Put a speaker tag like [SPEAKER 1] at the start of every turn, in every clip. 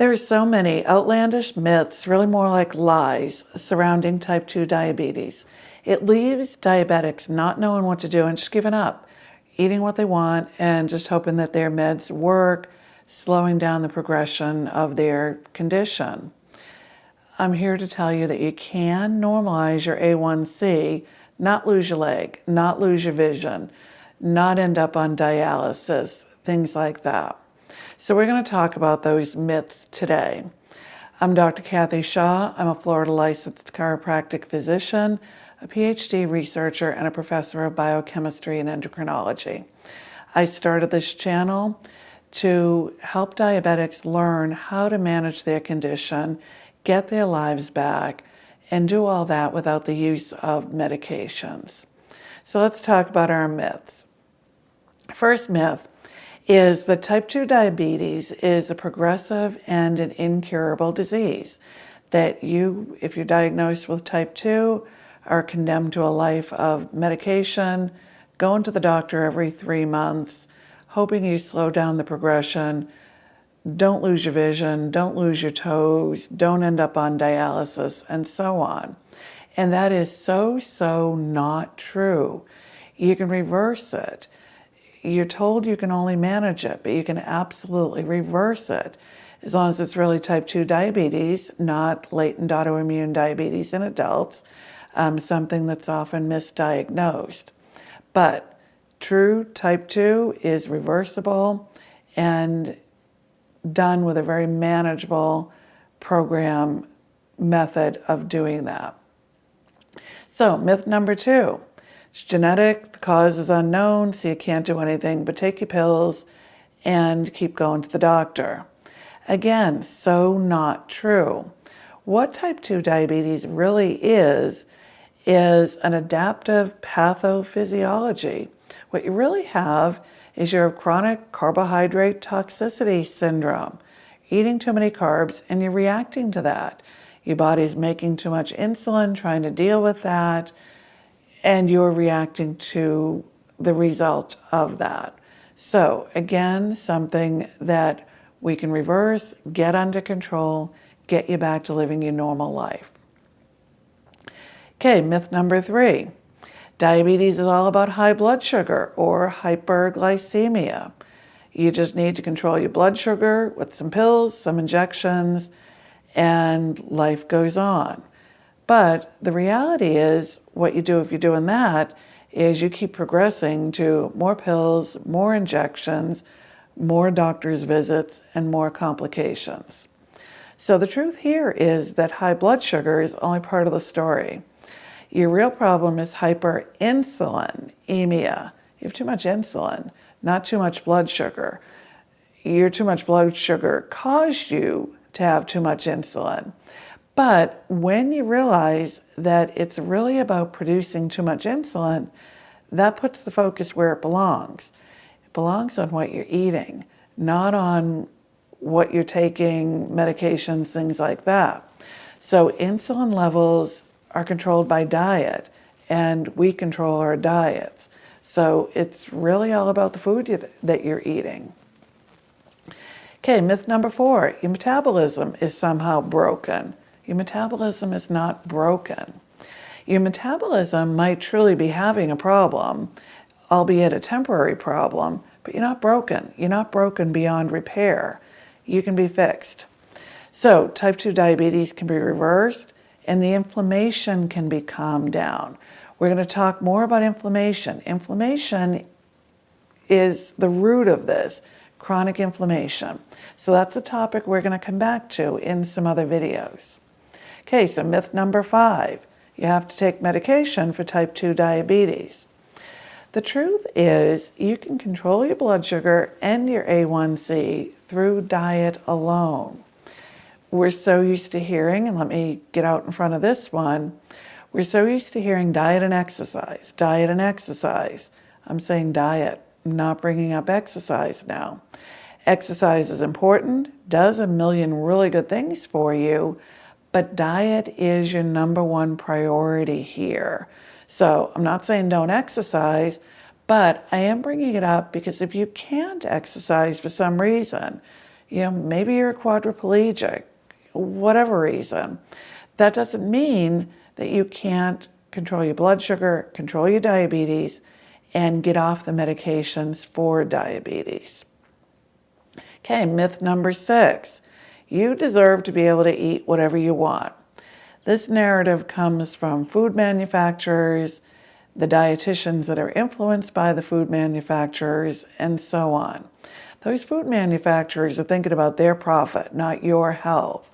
[SPEAKER 1] There are so many outlandish myths, really more like lies, surrounding type 2 diabetes. It leaves diabetics not knowing what to do and just giving up, eating what they want and just hoping that their meds work, slowing down the progression of their condition. I'm here to tell you that you can normalize your A1C, not lose your leg, not lose your vision, not end up on dialysis, things like that. So we're going to talk about those myths today. I'm Dr. Kathy Shaw. I'm a Florida licensed chiropractic physician, a PhD researcher, and a professor of biochemistry and endocrinology. I started this channel to help diabetics learn how to manage their condition, get their lives back, and do all that without the use of medications. So let's talk about our myths. First myth is that type 2 diabetes is a progressive and an incurable disease. That you, if you're diagnosed with type 2, are condemned to a life of medication, going to the doctor every 3 months, hoping you slow down the progression, don't lose your vision, don't lose your toes, don't end up on dialysis, and so on. And that is so not true. You can reverse it. You're told you can only manage it, but you can absolutely reverse it as long as it's really type 2 diabetes, not latent autoimmune diabetes in adults, something that's often misdiagnosed. But true type 2 is reversible and done with a very manageable program method of doing that. So myth number 2. It's genetic, the cause is unknown, so you can't do anything but take your pills and keep going to the doctor. Again, so not true. What type 2 diabetes really is an adaptive pathophysiology. What you really have is your chronic carbohydrate toxicity syndrome. Eating too many carbs and you're reacting to that. Your body's making too much insulin, trying to deal with that, and you're reacting to the result of that. So again, something that we can reverse, get under control, get you back to living your normal life. Okay, myth number 3. Diabetes is all about high blood sugar or hyperglycemia. You just need to control your blood sugar with some pills, some injections, and life goes on. But the reality is, what you do if you're doing that is you keep progressing to more pills, more injections, more doctor's visits, and more complications. So the truth here is that high blood sugar is only part of the story. Your real problem is hyperinsulinemia. You have too much insulin, not too much blood sugar. Your too much blood sugar caused you to have too much insulin. But when you realize that it's really about producing too much insulin, that puts the focus where it belongs. It belongs on what you're eating, not on what you're taking, medications, things like that. So insulin levels are controlled by diet, and we control our diets. So it's really all about the food that you're eating. Okay, myth number 4, your metabolism is somehow broken. Your metabolism is not broken. Your metabolism might truly be having a problem, albeit a temporary problem, but you're not broken. You're not broken beyond repair. You can be fixed. So type 2 diabetes can be reversed and the inflammation can be calmed down. We're going to talk more about inflammation. Inflammation is the root of this, chronic inflammation. So that's a topic we're going to come back to in some other videos. Okay, so myth number 5, you have to take medication for type 2 diabetes. The truth is you can control your blood sugar and your A1C through diet alone. We're so used to hearing, and let me get out in front of this one, we're so used to hearing diet and exercise, diet and exercise. I'm saying diet, I'm not bringing up exercise now. Exercise is important, does a million really good things for you, but diet is your number 1 priority here. So I'm not saying don't exercise, but I am bringing it up because if you can't exercise for some reason, Maybe you're quadriplegic, whatever reason. That doesn't mean that you can't control your blood sugar, control your diabetes, and get off the medications for diabetes. Okay, myth number 6. You deserve to be able to eat whatever you want. This narrative comes from food manufacturers, the dietitians that are influenced by the food manufacturers, and so on. Those food manufacturers are thinking about their profit, not your health.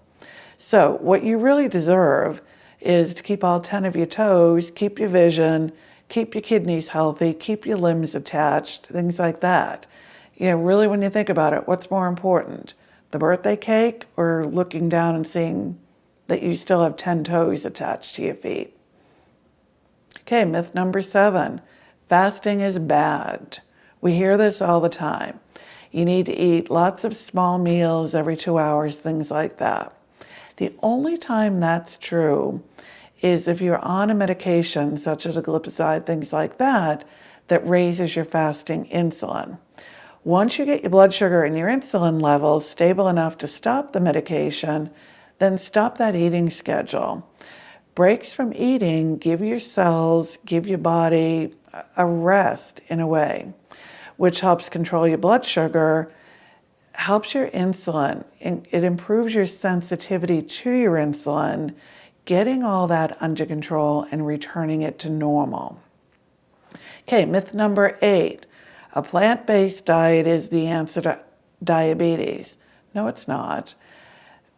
[SPEAKER 1] So what you really deserve is to keep all 10 of your toes, keep your vision, keep your kidneys healthy, keep your limbs attached, things like that. Really, when you think about it, what's more important? The birthday cake or looking down and seeing that you still have 10 toes attached to your feet? Okay, myth number 7. Fasting is bad. We hear this all the time. You need to eat lots of small meals every 2 hours, things like that. The only time that's true is if you're on a medication, such as a glipizide, things like that, that raises your fasting insulin. Once you get your blood sugar and your insulin levels stable enough to stop the medication, then stop that eating schedule. Breaks from eating give your cells, give your body a rest in a way, which helps control your blood sugar, helps your insulin. It improves your sensitivity to your insulin, getting all that under control and returning it to normal. Okay, myth number 8. A plant-based diet is the answer to diabetes. No, it's not.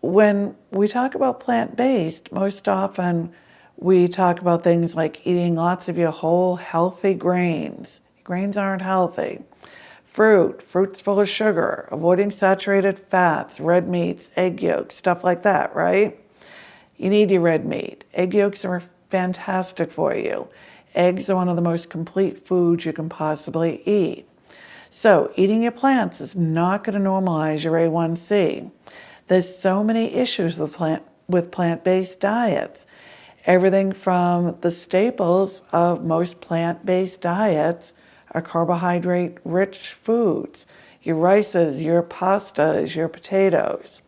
[SPEAKER 1] When we talk about plant-based, most often we talk about things like eating lots of your whole healthy grains. Grains aren't healthy. Fruit's full of sugar, avoiding saturated fats, red meats, egg yolks, stuff like that, right? You need your red meat. Egg yolks are fantastic for you. Eggs are one of the most complete foods you can possibly eat. So eating your plants is not going to normalize your A1C. There's so many issues with plant-based diets. Everything from the staples of most plant-based diets are carbohydrate-rich foods. Your rices, your pastas, your potatoes.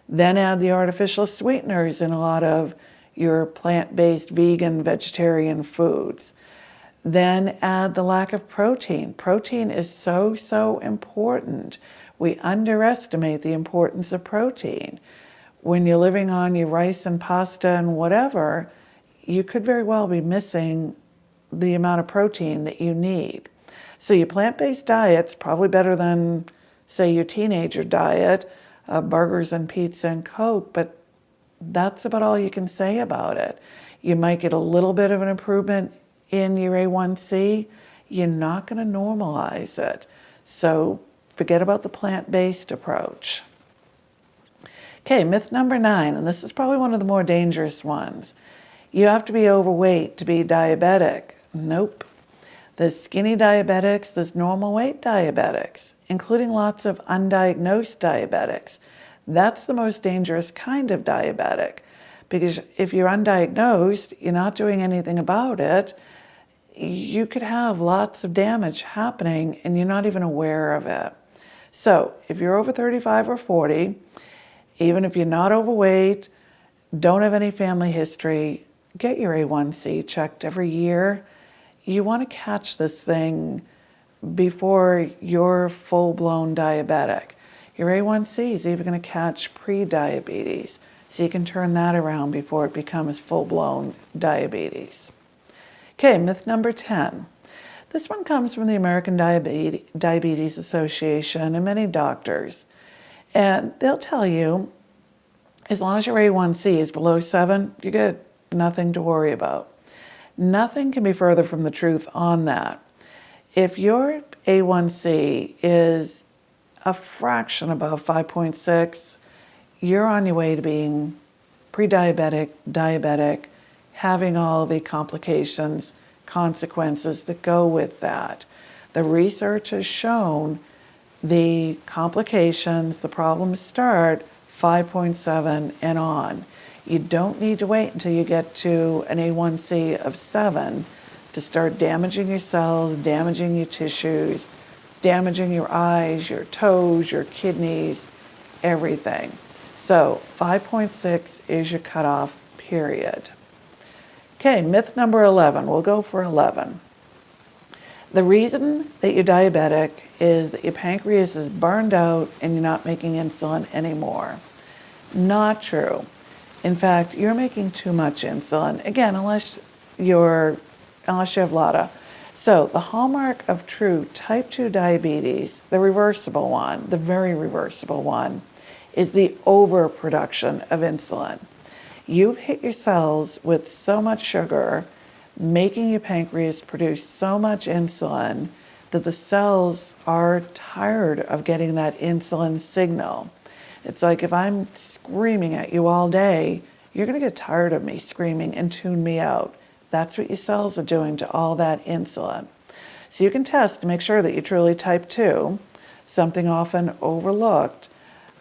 [SPEAKER 1] Then add the artificial sweeteners in a lot of your plant-based vegan, vegetarian foods. Then add the lack of protein. Protein is so important. We underestimate the importance of protein. When you're living on your rice and pasta and whatever, you could very well be missing the amount of protein that you need. So your plant-based diet's probably better than, say, your teenager diet, burgers and pizza and Coke, but that's about all you can say about it. You might get a little bit of an improvement in your A1C. You're not going to normalize it. So forget about the plant-based approach. Okay, myth number 9, and this is probably one of the more dangerous ones. You have to be overweight to be diabetic. Nope. There's skinny diabetics, there's normal weight diabetics, including lots of undiagnosed diabetics. That's the most dangerous kind of diabetic, because if you're undiagnosed, you're not doing anything about it, you could have lots of damage happening and you're not even aware of it. So if you're over 35 or 40, even if you're not overweight, don't have any family history, get your A1C checked every year. You want to catch this thing before you're full-blown diabetic. Your A1C is even going to catch pre-diabetes, so you can turn that around before it becomes full-blown diabetes. Okay, myth number 10. This one comes from the American Diabetes Association and many doctors. And they'll tell you, as long as your A1C is below 7, you're good. Nothing to worry about. Nothing can be further from the truth on that. If your A1C is a fraction above 5.6, you're on your way to being pre-diabetic, diabetic, having all the complications, consequences that go with that. The research has shown the complications, the problems start 5.7 and on. You don't need to wait until you get to an A1C of 7 to start damaging your cells, damaging your tissues, damaging your eyes, your toes, your kidneys, everything. So 5.6 is your cutoff period. Okay, myth number 11. We'll go for 11. The reason that you're diabetic is that your pancreas is burned out and you're not making insulin anymore. Not true. In fact, you're making too much insulin. Again, unless you have LADA. So the hallmark of true type 2 diabetes, the reversible one, the very reversible one, is the overproduction of insulin. You've hit your cells with so much sugar, making your pancreas produce so much insulin that the cells are tired of getting that insulin signal. It's like if I'm screaming at you all day, you're going to get tired of me screaming and tune me out. That's what your cells are doing to all that insulin. So you can test to make sure that you're truly type 2, something often overlooked,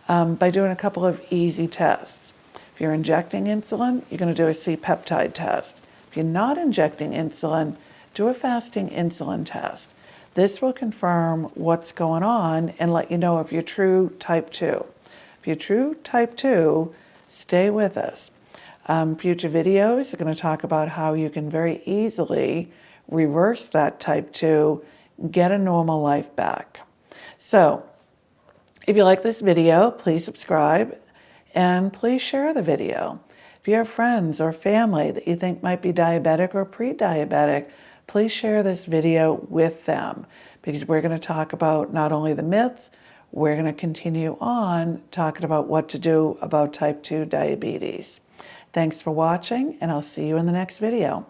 [SPEAKER 1] by doing a couple of easy tests. If you're injecting insulin, you're going to do a C-peptide test. If you're not injecting insulin, do a fasting insulin test. This will confirm what's going on and let you know if you're true type 2. If you're true type 2, stay with us. Future videos are going to talk about how you can very easily reverse that type 2, get a normal life back. So, if you like this video, please subscribe and please share the video. If you have friends or family that you think might be diabetic or pre-diabetic, please share this video with them because we're going to talk about not only the myths, we're going to continue on talking about what to do about type 2 diabetes. Thanks for watching, and I'll see you in the next video.